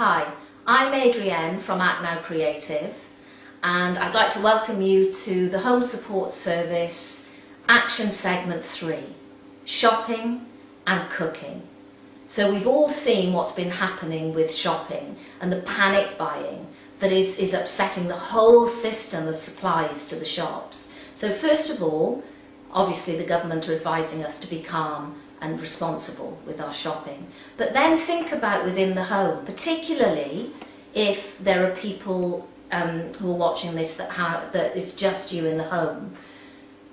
Hi, I'm Adrienne from Act Now Creative, and I'd like to welcome you to the Home Support Service Action Segment 3, Shopping and Cooking. So we've all seen what's been happening with shopping and the panic buying that is upsetting the whole system of supplies to the shops. So first of all, obviously the government are advising us to be calm and responsible with our shopping. But then think about within the home, particularly if there are people who are watching this that it's just you in the home.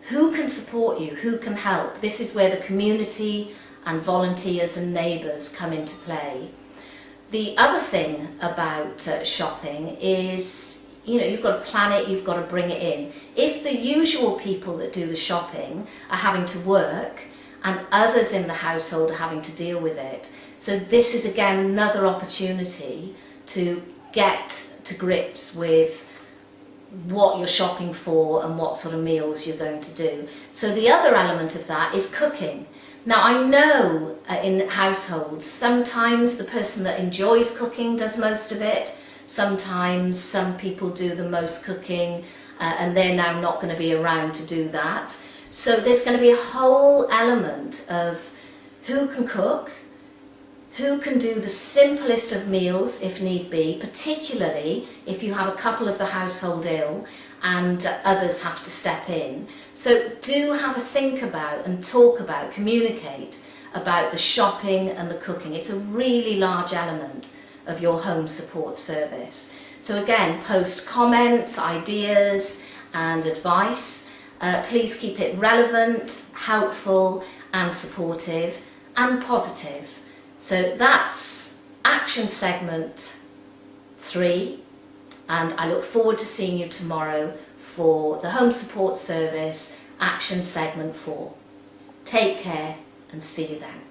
Who can support you? Who can help? This is where the community and volunteers and neighbours come into play. The other thing about shopping is, you've got to plan it, you've got to bring it in. If the usual people that do the shopping are having to work and others in the household are having to deal with it, so this is again another opportunity to get to grips with what you're shopping for and what sort of meals you're going to do. So the other element of that is cooking. Now I know in households, sometimes the person that enjoys cooking does most of it, sometimes some people do the most cooking and they're now not going to be around to do that. So there's going to be a whole element of who can cook, who can do the simplest of meals if need be, particularly if you have a couple of the household ill and others have to step in. So do have a think about and talk about, communicate about the shopping and the cooking. It's a really large element of your home support service. So again, post comments, ideas and advice. Please keep it relevant, helpful and supportive and positive. So that's Action Segment 3, and I look forward to seeing you tomorrow for the Home Support Service Action Segment 4. Take care and see you then.